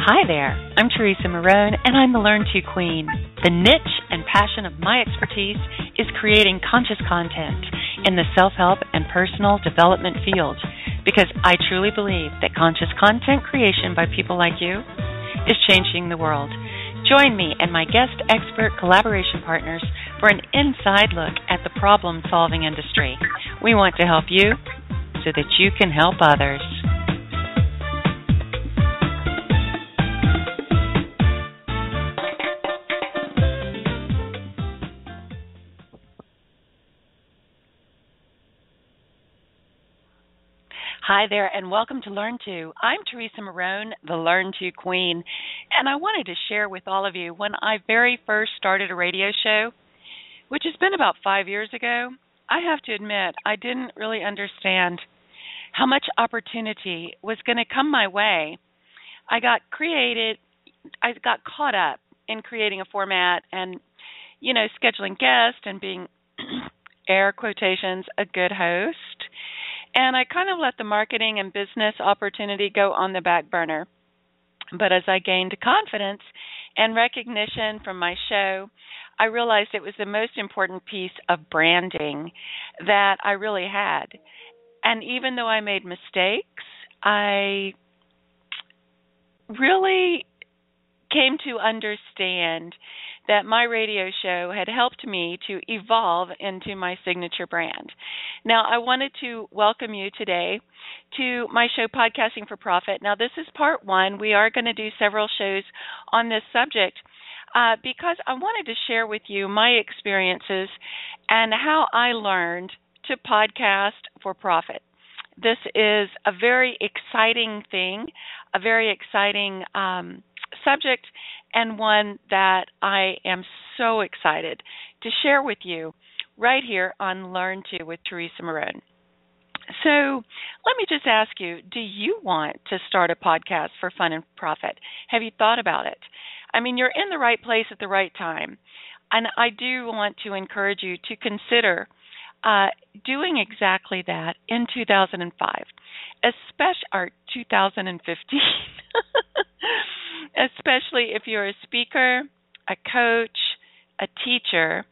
Hi there, I'm Teresa Maron, and I'm the Learn To Queen. The niche and passion of my expertise is creating conscious content in the self-help and personal development field because I truly believe that conscious content creation by people like you is changing the world. Join me and my guest expert collaboration partners for an inside look at the problem-solving industry. We want to help you so that you can help others. Hi there, and welcome to Learn To. I'm Teresa Maron, the Learn To Queen, and I wanted to share with all of you when I very first started a radio show, which has been about 5 years ago. I have to admit, I didn't really understand how much opportunity was going to come my way. I got caught up in creating a format and, scheduling guests and being, air quotations, a good host. And I kind of let the marketing and business opportunity go on the back burner. But as I gained confidence and recognition from my show, I realized it was the most important piece of branding that I really had. And even though I made mistakes, I really came to understand that my radio show had helped me to evolve into my signature brand. Now, I wanted to welcome you today to my show, Podcasting for Profit. Now, this is part one. We are going to do several shows on this subject because I wanted to share with you my experiences and how I learned to podcast for profit. This is a very exciting thing, a very exciting subject, and one that I am so excited to share with you right here on Learn To with Teresa Maron. So let me just ask you, do you want to start a podcast for fun and profit? Have you thought about it? I mean, you're in the right place at the right time. And I do want to encourage you to consider doing exactly that in 2005, or 2015. Especially if you're a speaker, a coach, a teacher,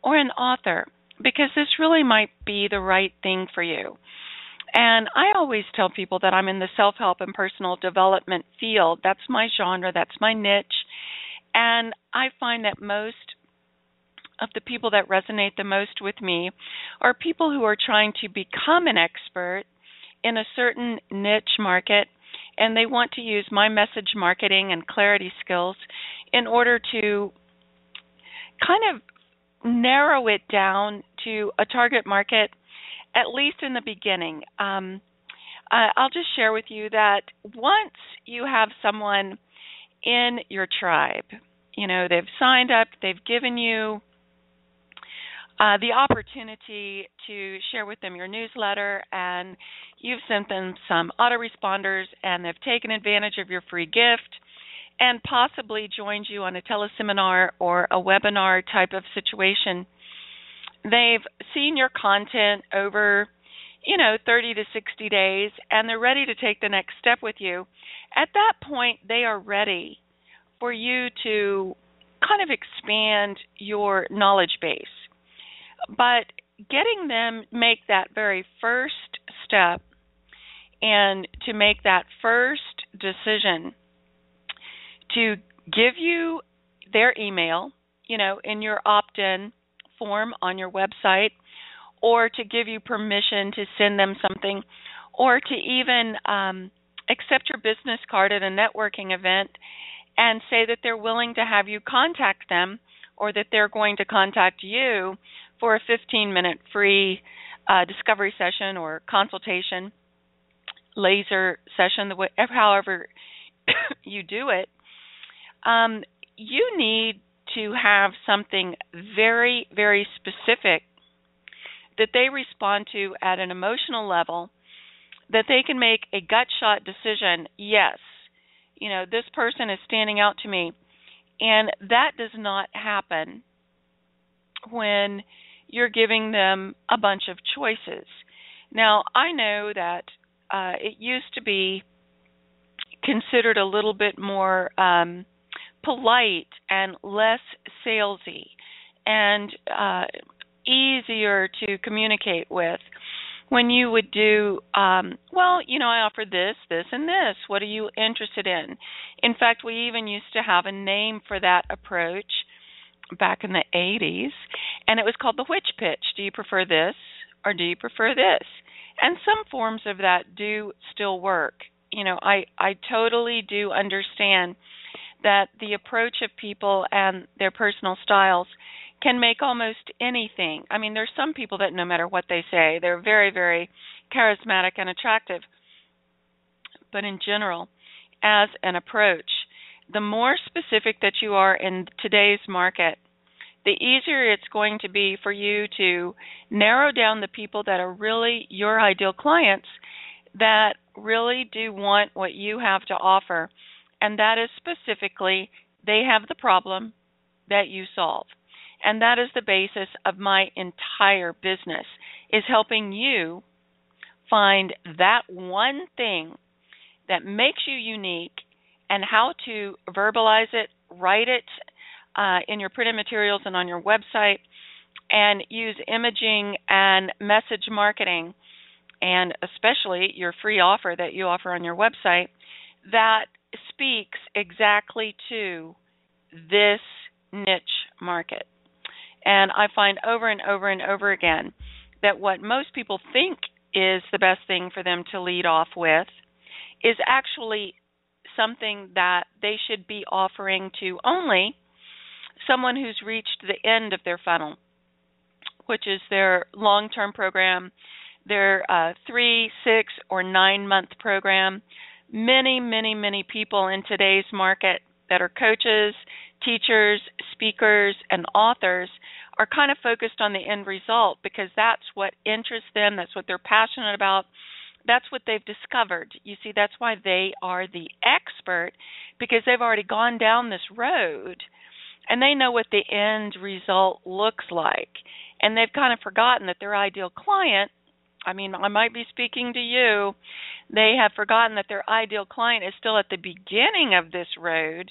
or an author, because this really might be the right thing for you. And I always tell people that I'm in the self-help and personal development field. That's my genre, that's my niche. And I find that most of the people that resonate the most with me are people who are trying to become an expert in a certain niche market, and they want to use my message marketing and clarity skills in order to kind of narrow it down to a target market, at least in the beginning. I'll just share with you that once you have someone in your tribe, they've signed up, they've given you the opportunity to share with them your newsletter, and you've sent them some autoresponders, and they've taken advantage of your free gift and possibly joined you on a teleseminar or a webinar type of situation. They've seen your content over, 30 to 60 days, and they're ready to take the next step with you. At that point, they are ready for you to kind of expand your knowledge base. But getting them make that very first step and to make that first decision to give you their email, in your opt-in form on your website, or to give you permission to send them something, or to even accept your business card at a networking event and say that they're willing to have you contact them, or that they're going to contact you for a 15-minute free discovery session or consultation, laser session, however you do it. You need to have something very, very specific that they respond to at an emotional level, that they can make a gut shot decision, yes, this person is standing out to me. And that does not happen when you're giving them a bunch of choices. Now, I know that it used to be considered a little bit more polite and less salesy and easier to communicate with. When you would do, well, I offer this, this, and this. What are you interested in? In fact, we even used to have a name for that approach back in the 80s, and it was called the witch pitch. Do you prefer this or do you prefer this? And some forms of that do still work. I totally do understand that the approach of people and their personal styles can make almost anything. I mean, there's some people that no matter what they say, they're very, very charismatic and attractive. But in general, as an approach, the more specific that you are in today's market, the easier it's going to be for you to narrow down the people that are really your ideal clients that really do want what you have to offer. And that is specifically, they have the problem that you solve. And that is the basis of my entire business, is helping you find that one thing that makes you unique and how to verbalize it, write it in your printed materials and on your website, and use imaging and message marketing, and especially your free offer that you offer on your website that speaks exactly to this niche market. And I find over and over and over again that what most people think is the best thing for them to lead off with is actually something that they should be offering to only someone who's reached the end of their funnel, which is their long-term program, their 3, 6, or 9-month program. Many, many, many people in today's market that are coaches, teachers, speakers, and authors are kind of focused on the end result because that's what interests them, that's what they're passionate about, that's what they've discovered. You see, that's why they are the expert, because they've already gone down this road and they know what the end result looks like. And they've kind of forgotten that their ideal client, I might be speaking to you, they have forgotten that their ideal client is still at the beginning of this road.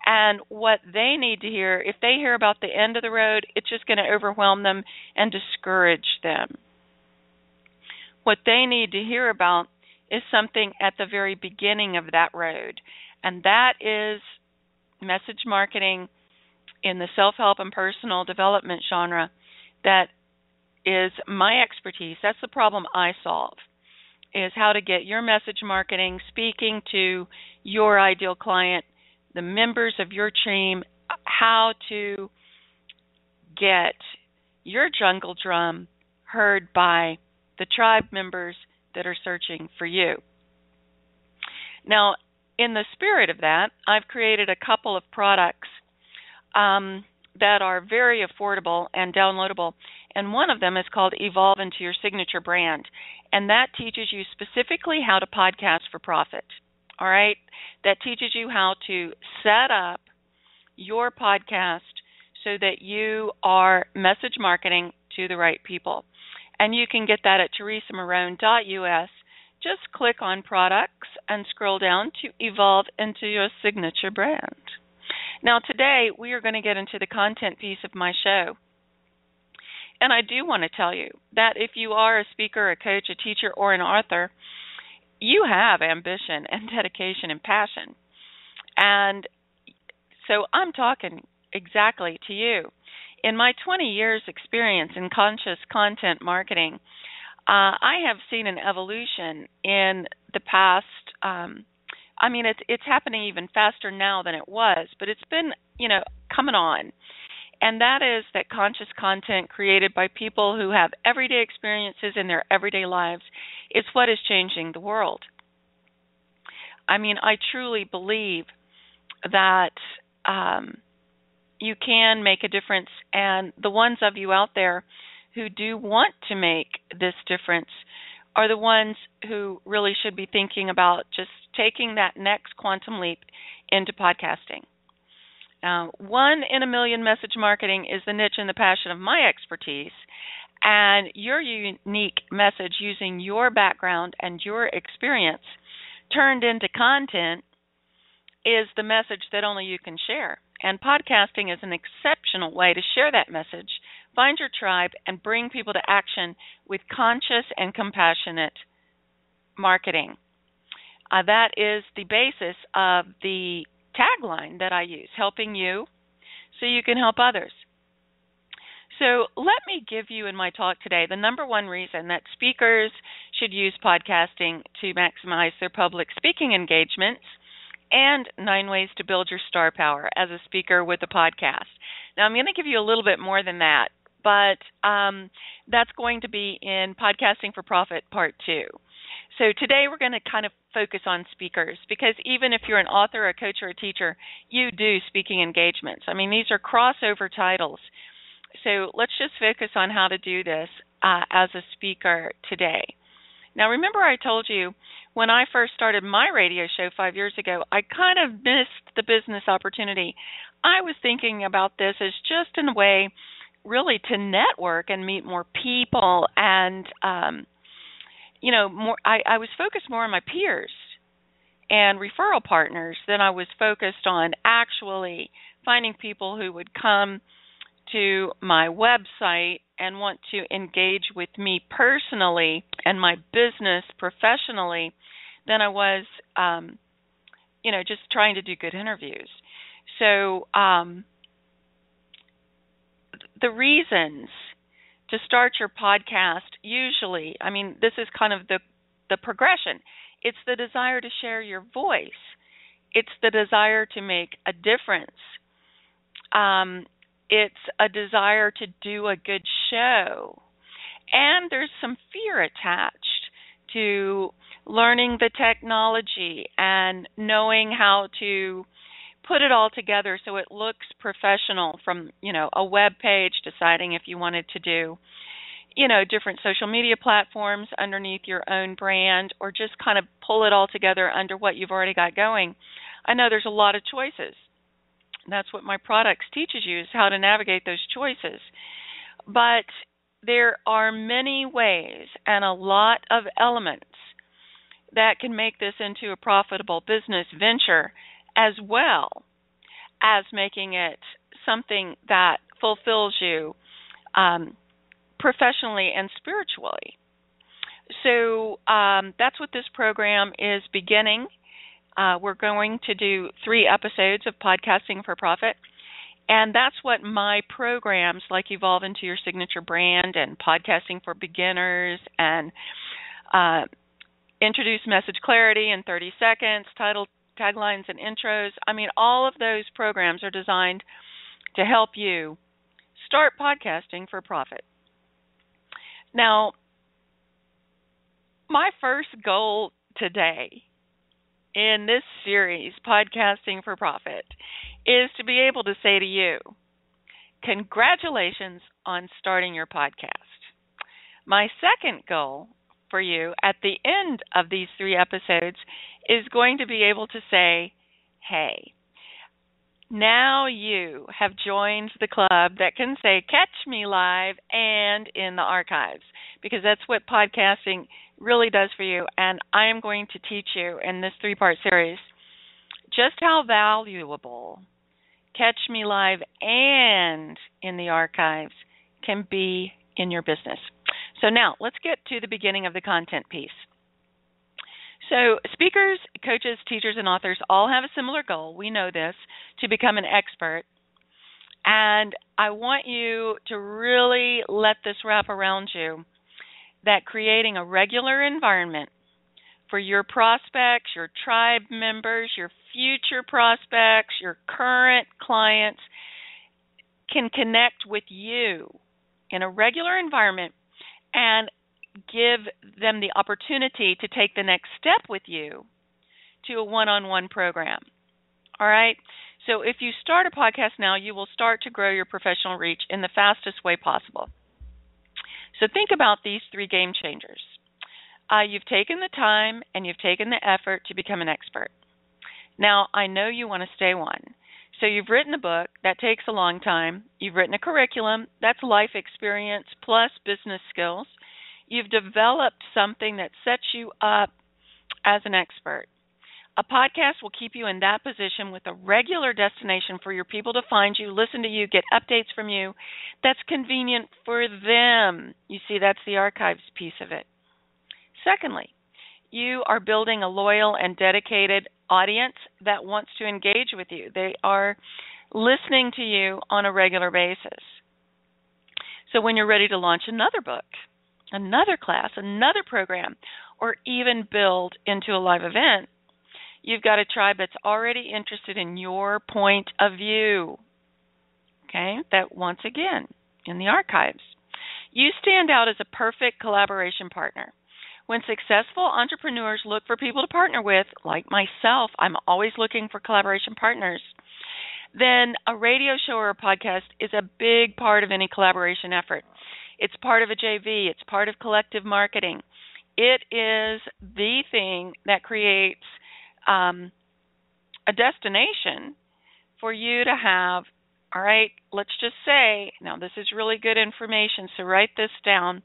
And what they need to hear, if they hear about the end of the road, it's just going to overwhelm them and discourage them. What they need to hear about is something at the very beginning of that road, and that is message marketing in the self-help and personal development genre. That is my expertise. That's the problem I solve, is how to get your message marketing speaking to your ideal client, the members of your team, how to get your jungle drum heard by the tribe members that are searching for you. Now, in the spirit of that, I've created a couple of products that are very affordable and downloadable, and one of them is called Evolve into Your Signature Brand, and that teaches you specifically how to podcast for profit. All right? That teaches you how to set up your podcast so that you are message marketing to the right people. And you can get that at teresamaron.us. Just click on products and scroll down to Evolve into Your Signature Brand. Now today we are going to get into the content piece of my show. And I do want to tell you that if you are a speaker, a coach, a teacher, or an author, you have ambition and dedication and passion. And so I'm talking exactly to you. In my 20 years experience in conscious content marketing, I have seen an evolution in the past. It's happening even faster now than it was, but it's been, coming on. And that is that conscious content created by people who have everyday experiences in their everyday lives is what is changing the world. I truly believe that you can make a difference, and the ones of you out there who do want to make this difference are the ones who really should be thinking about just taking that next quantum leap into podcasting. 1 in a million message marketing is the niche and the passion of my expertise, and your unique message using your background and your experience turned into content is the message that only you can share. And podcasting is an exceptional way to share that message, find your tribe, and bring people to action with conscious and compassionate marketing. That is the basis of the tagline that I use, helping you so you can help others. So let me give you in my talk today the number one reason that speakers should use podcasting to maximize their public speaking engagements, and 9 ways to build your star power as a speaker with a podcast. Now, I'm going to give you a little bit more than that, but that's going to be in Podcasting for Profit Part 2. So today we're going to kind of focus on speakers, because even if you're an author, a coach, or a teacher, you do speaking engagements. I mean, these are crossover titles. So let's just focus on how to do this as a speaker today. Now, remember I told you when I first started my radio show 5 years ago, I kind of missed the business opportunity. I was thinking about this as just in a way really to network and meet more people and, more. I was focused more on my peers and referral partners than I was focused on actually finding people who would come to my website and want to engage with me personally and my business professionally than I was, just trying to do good interviews. So the reasons to start your podcast usually, this is kind of the progression. It's the desire to share your voice. It's the desire to make a difference. It's a desire to do a good show. And there's some fear attached to learning the technology and knowing how to put it all together so it looks professional, from, a web page, deciding if you wanted to do, different social media platforms underneath your own brand, or just kind of pull it all together under what you've already got going. I know there's a lot of choices. That's what my products teaches you, is how to navigate those choices. But there are many ways and a lot of elements that can make this into a profitable business venture, as well as making it something that fulfills you professionally and spiritually. So that's what this program is beginning. We're going to do 3 episodes of Podcasting for Profit, and that's what my programs like Evolve into Your Signature Brand and Podcasting for Beginners and Introduce Message Clarity in 30 Seconds, Title, Taglines, and Intros. All of those programs are designed to help you start podcasting for profit. Now, my first goal today in this series, Podcasting for Profit, is to be able to say to you, congratulations on starting your podcast. My second goal for you at the end of these 3 episodes is going to be able to say, hey, now you have joined the club that can say, catch me live and in the archives, because that's what podcasting really does for you. And I am going to teach you in this 3-part series just how valuable catch me live and in the archives can be in your business. So now let's get to the beginning of the content piece. So speakers, coaches, teachers, and authors all have a similar goal. We know this, to become an expert. And I want you to really let this wrap around you, that creating a regular environment for your prospects, your tribe members, your future prospects, your current clients can connect with you in a regular environment and give them the opportunity to take the next step with you to a one-on-one program. All right? So if you start a podcast now, you will start to grow your professional reach in the fastest way possible. So think about these 3 game changers. You've taken the time and you've taken the effort to become an expert. Now, I know you want to stay one. So you've written a book. That takes a long time. You've written a curriculum. That's life experience plus business skills. You've developed something that sets you up as an expert. A podcast will keep you in that position with a regular destination for your people to find you, listen to you, get updates from you. That's convenient for them. You see, that's the archives piece of it. Secondly, you are building a loyal and dedicated audience that wants to engage with you. They are listening to you on a regular basis. So when you're ready to launch another book, another class, another program, or even build into a live event, you've got a tribe that's already interested in your point of view. Okay, that once again, in the archives. You stand out as a perfect collaboration partner. When successful entrepreneurs look for people to partner with, like myself, I'm always looking for collaboration partners, then a radio show or a podcast is a big part of any collaboration effort. It's part of a JV. It's part of collective marketing. It is the thing that creates a destination for you to have. All right, let's just say, now this is really good information, so write this down.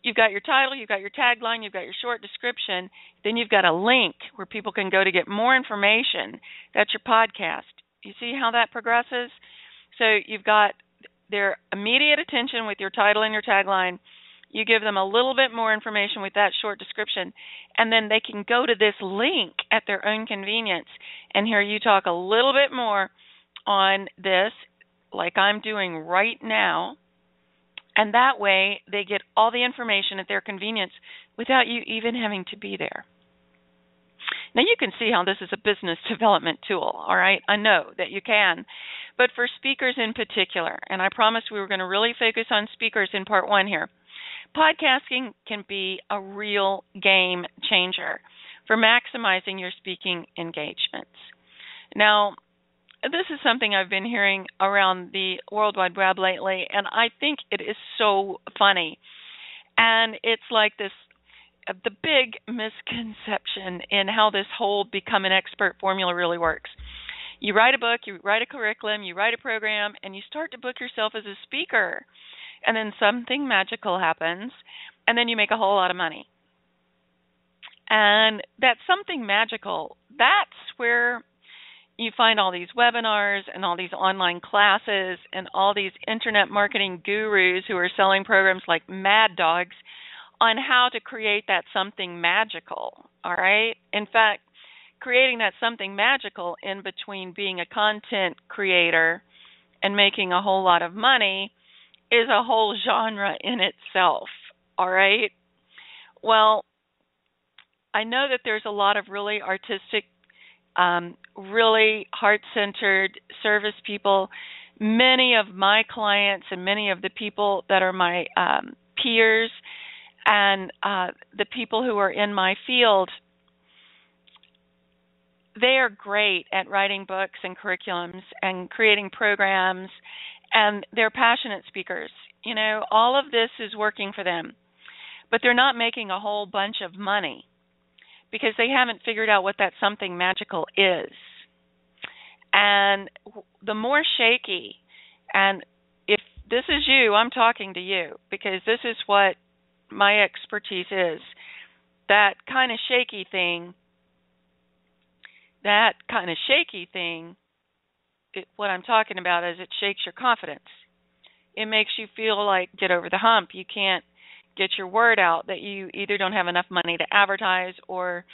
You've got your title, you've got your tagline, you've got your short description, then you've got a link where people can go to get more information. That's your podcast. You see how that progresses? So you've got their immediate attention with your title and your tagline. You give them a little bit more information with that short description, and then they can go to this link at their own convenience and hear you talk a little bit more on this, like I'm doing right now. And that way, they get all the information at their convenience without you even having to be there. Now, you can see how this is a business development tool, all right? I know that you can. But for speakers in particular, and I promised we were going to really focus on speakers in part one here, podcasting can be a real game changer for maximizing your speaking engagements. Now, this is something I've been hearing around the World Wide Web lately, and I think it is so funny. And it's like this, the big misconception in how this whole become an expert formula really works. You write a book, you write a curriculum, you write a program, and you start to book yourself as a speaker. And then something magical happens, and then you make a whole lot of money. And that something magical, that's where you find all these webinars and all these online classes and all these internet marketing gurus who are selling programs like mad dogs on how to create that something magical, all right? In fact, creating that something magical in between being a content creator and making a whole lot of money is a whole genre in itself, all right? Well, I know that there's a lot of really artistic, really heart-centered service people. Many of my clients and many of the people that are my peers and the people who are in my field, they are great at writing books and curriculums and creating programs, and they're passionate speakers. You know, all of this is working for them, but they're not making a whole bunch of money because they haven't figured out what that something magical is. And the more shaky, and if this is you, I'm talking to you because this is what my expertise is, that kind of shaky thing, what I'm talking about is it shakes your confidence. It makes you feel like get over the hump. You can't get your word out, that you either don't have enough money to advertise, or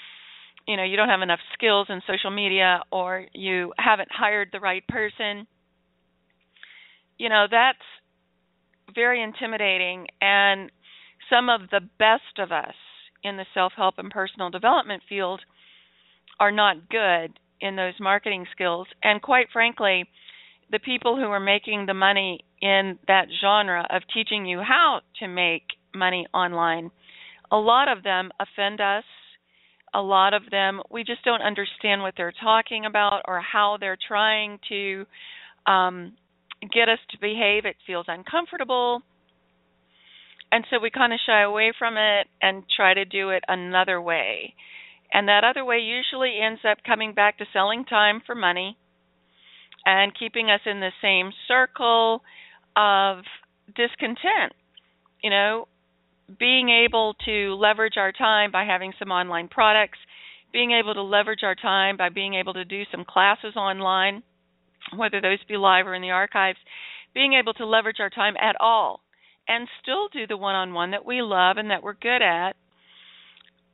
you know, you don't have enough skills in social media, or you haven't hired the right person. You know, that's very intimidating, and some of the best of us in the self-help and personal development field are not good in those marketing skills. And quite frankly, the people who are making the money in that genre of teaching you how to make money online, a lot of them offend us. A lot of them, we just don't understand what they're talking about or how they're trying to get us to behave. It feels uncomfortable. And so we kind of shy away from it and try to do it another way. And that other way usually ends up coming back to selling time for money and keeping us in the same circle of discontent. You know, being able to leverage our time by having some online products, being able to leverage our time by being able to do some classes online, whether those be live or in the archives, being able to leverage our time at all and still do the one-on-one that we love and that we're good at,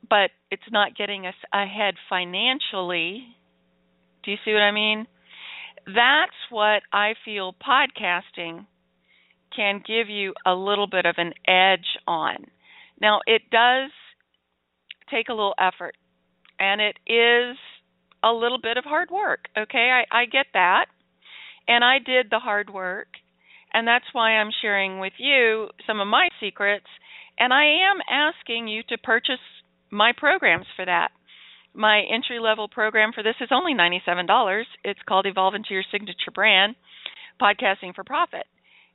but it's not getting us ahead financially. Do you see what I mean? That's what I feel podcasting can give you a little bit of an edge on. Now, it does take a little effort, and it is a little bit of hard work, okay? I get that, and I did the hard work, and that's why I'm sharing with you some of my secrets, and I am asking you to purchase my programs for that. My entry-level program for this is only $97. It's called Evolve into Your Signature Brand, Podcasting for Profit.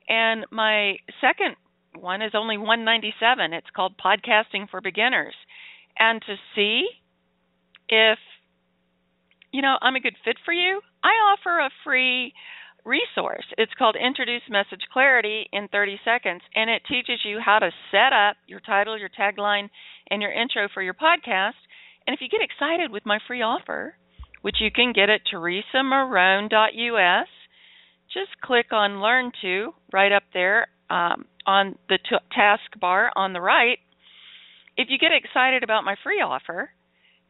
And my second one is only $197. It's called Podcasting for Beginners. And to see if, I'm a good fit for you, I offer a free resource. It's called Introduce Message Clarity in 30 Seconds, and it teaches you how to set up your title, your tagline, and your intro for your podcast. And if you get excited with my free offer, which you can get at teresamaron.us, just click on Learn To right up there on the taskbar on the right. If you get excited about my free offer,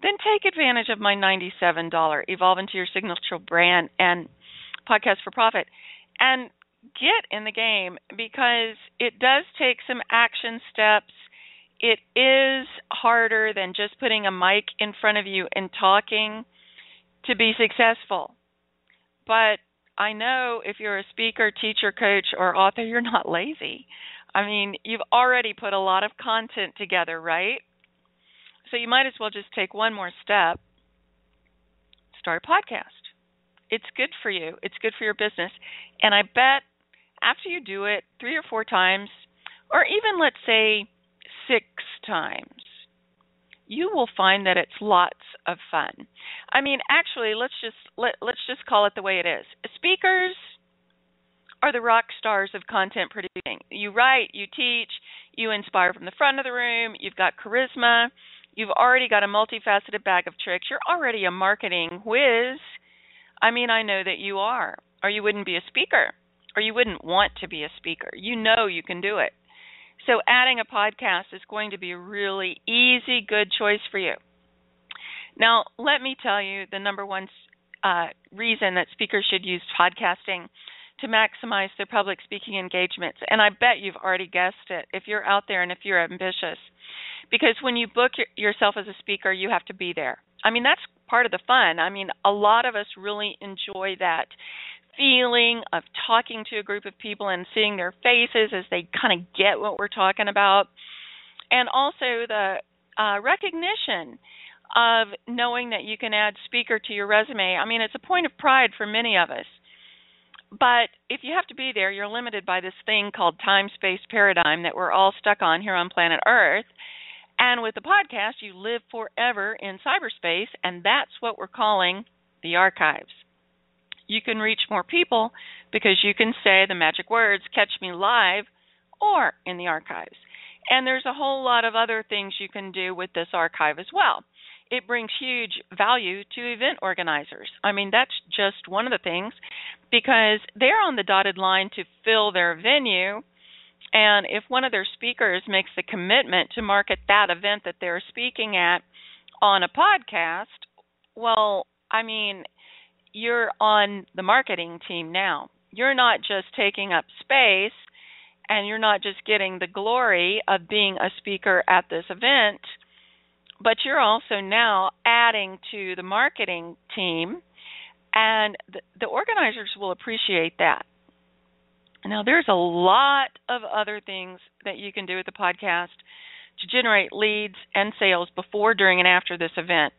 then take advantage of my $97 Evolve into Your Signature Brand and Podcast for Profit and get in the game, because it does take some action steps. It is harder than just putting a mic in front of you and talking to be successful. But I know if you're a speaker, teacher, coach, or author, you're not lazy. I mean, you've already put a lot of content together, right? So you might as well just take one more step. Start a podcast. It's good for you. It's good for your business. And I bet after you do it 3 or 4 times, or even let's say 6 times, you will find that it's lots of fun. I mean, actually, let's just call it the way it is. Speakers are the rock stars of content producing. You write, you teach, you inspire from the front of the room, you've got charisma, you've already got a multifaceted bag of tricks, you're already a marketing whiz. I mean, I know that you are, or you wouldn't be a speaker, or you wouldn't want to be a speaker. You know you can do it. So adding a podcast is going to be a really easy, good choice for you. Now, let me tell you the number one reason that speakers should use podcasting to maximize their public speaking engagements. And I bet you've already guessed it if you're out there and if you're ambitious. Because when you book yourself as a speaker, you have to be there. I mean, that's part of the fun. I mean, a lot of us really enjoy that feeling of talking to a group of people and seeing their faces as they kind of get what we're talking about. And also the recognition of knowing that you can add speaker to your resume. I mean, it's a point of pride for many of us. But if you have to be there, you're limited by this thing called time-space paradigm that we're all stuck on here on planet Earth. And with the podcast, you live forever in cyberspace, and that's what we're calling the archives. You can reach more people because you can say the magic words, catch me live, or in the archives. And there's a whole lot of other things you can do with this archive as well. It brings huge value to event organizers. I mean, that's just one of the things, because they're on the dotted line to fill their venue. And if one of their speakers makes the commitment to market that event that they're speaking at on a podcast, well, I mean, you're on the marketing team now. You're not just taking up space, and you're not just getting the glory of being a speaker at this event, but you're also now adding to the marketing team, and the organizers will appreciate that. Now, there's a lot of other things that you can do with the podcast to generate leads and sales before, during, and after this event.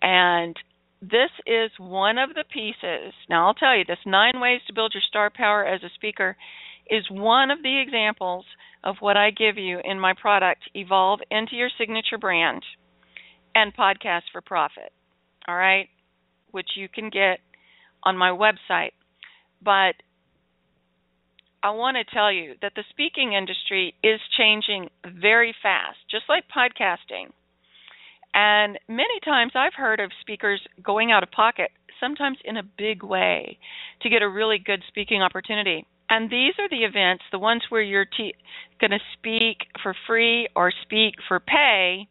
And this is one of the pieces. Now, I'll tell you, this 9 ways to build your star power as a speaker is one of the examples of what I give you in my product, Evolve into Your Signature Brand and Podcast for Profit, all right, which you can get on my website. But I want to tell you that the speaking industry is changing very fast, just like podcasting. And many times I've heard of speakers going out of pocket, sometimes in a big way, to get a really good speaking opportunity. And these are the events, the ones where you're going to speak for free or speak for pay,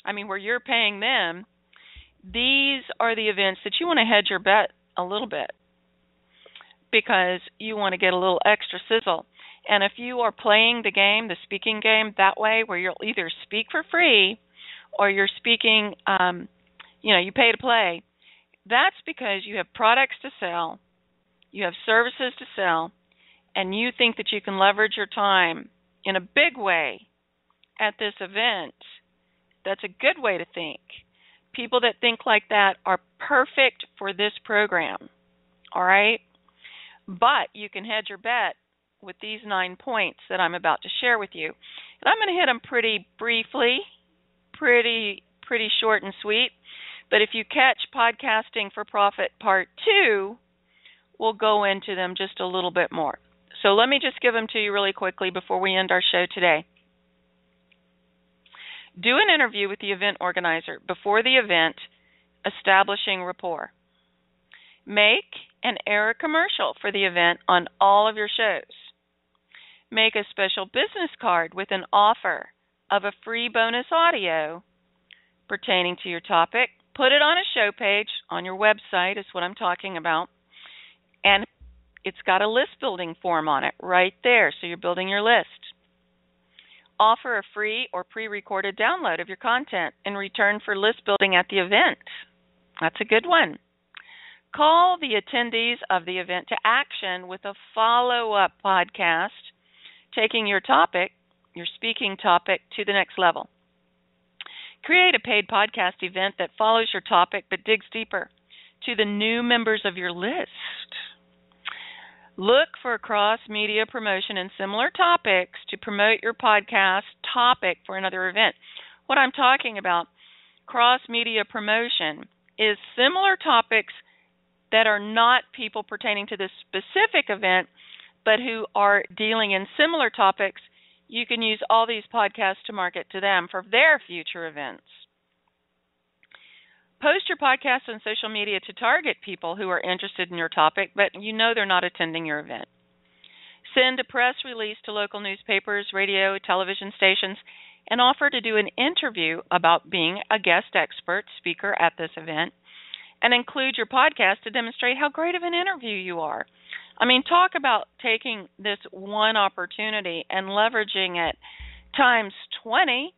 where you're paying them. These are the events that you want to hedge your bet a little bit because you want to get a little extra sizzle. And if you are playing the game, the speaking game, that way where you'll either speak for free or you're speaking, you pay to play, that's because you have products to sell, you have services to sell, and you think that you can leverage your time in a big way at this event. That's a good way to think. People that think like that are perfect for this program, all right? But you can hedge your bet with these 9 points that I'm about to share with you. And I'm going to hit them pretty briefly, pretty short and sweet. But if you catch Podcasting for Profit Part 2, we'll go into them just a little bit more. So let me just give them to you really quickly before we end our show today. Do an interview with the event organizer before the event, establishing rapport. Make and air a commercial for the event on all of your shows. Make a special business card with an offer of a free bonus audio pertaining to your topic. Put it on a show page on your website, is what I'm talking about. And it's got a list building form on it right there, so you're building your list. Offer a free or pre-recorded download of your content in return for list building at the event. That's a good one. Call the attendees of the event to action with a follow-up podcast, taking your topic, your speaking topic, to the next level. Create a paid podcast event that follows your topic but digs deeper to the new members of your list. Look for cross-media promotion in similar topics to promote your podcast topic for another event. What I'm talking about, cross-media promotion, is similar topics that are not people pertaining to this specific event, but who are dealing in similar topics. You can use all these podcasts to market to them for their future events. Post your podcast on social media to target people who are interested in your topic, but you know they're not attending your event. Send a press release to local newspapers, radio, television stations, and offer to do an interview about being a guest expert speaker at this event, and include your podcast to demonstrate how great of an interview you are. Talk about taking this one opportunity and leveraging it times 20.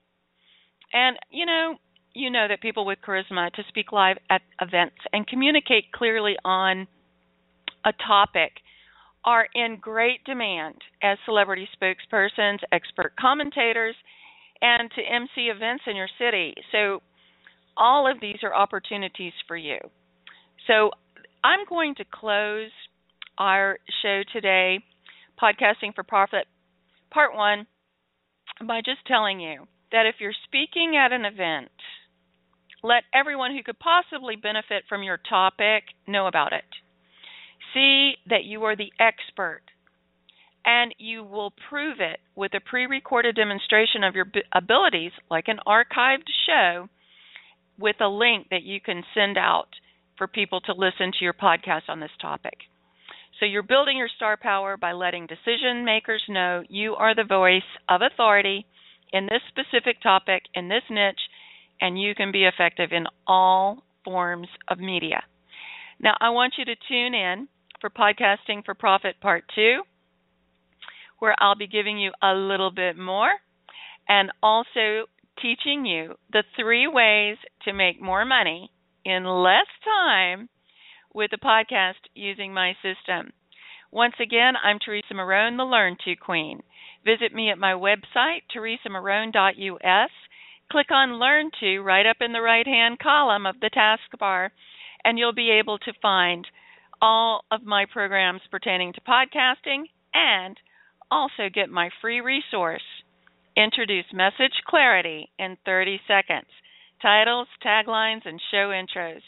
And, you know that people with charisma to speak live at events and communicate clearly on a topic are in great demand as celebrity spokespersons, expert commentators, and to MC events in your city. So all of these are opportunities for you. So I'm going to close our show today, Podcasting for Profit, Part 1, by just telling you that if you're speaking at an event, let everyone who could possibly benefit from your topic know about it. See that you are the expert, and you will prove it with a pre-recorded demonstration of your abilities, like an archived show, with a link that you can send out for people to listen to your podcast on this topic. So you're building your star power by letting decision makers know you are the voice of authority in this specific topic, in this niche, and you can be effective in all forms of media. Now, I want you to tune in for Podcasting for Profit Part 2, where I'll be giving you a little bit more and also teaching you the 3 ways to make more money in less time with a podcast using my system. Once again, I'm Teresa Maron, the Learn To Queen. Visit me at my website, teresamaron.us. Click on Learn To right up in the right-hand column of the taskbar, and you'll be able to find all of my programs pertaining to podcasting and also get my free resource, Introduce Message Clarity in 30 Seconds. Titles, taglines, and show intros.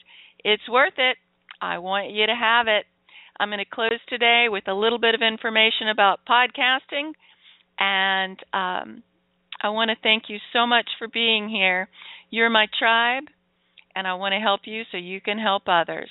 It's worth it. I want you to have it. I'm going to close today with a little bit of information about podcasting and I want to thank you so much for being here. You're my tribe, and I want to help you so you can help others.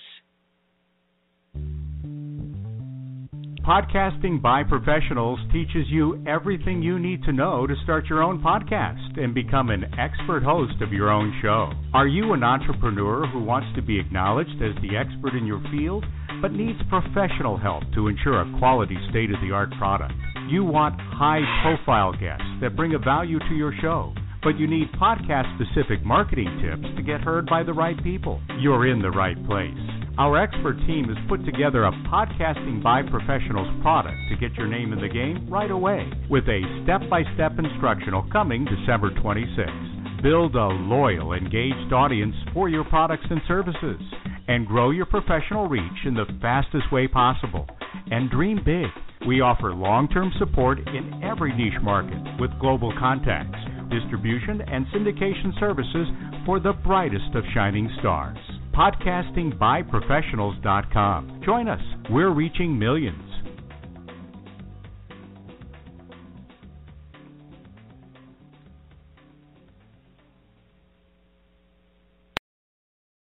Podcasting by Professionals teaches you everything you need to know to start your own podcast and become an expert host of your own show. Are you an entrepreneur who wants to be acknowledged as the expert in your field, but needs professional help to ensure a quality state-of-the-art product? You want high-profile guests that bring a value to your show, but you need podcast-specific marketing tips to get heard by the right people. You're in the right place. Our expert team has put together a Podcasting by Professionals product to get your name in the game right away, with a step-by-step instructional coming December 26th. Build a loyal, engaged audience for your products and services, and grow your professional reach in the fastest way possible. And dream big. We offer long-term support in every niche market with global contacts, distribution, and syndication services for the brightest of shining stars. Podcastingbyprofessionals.com. Join us. We're reaching millions.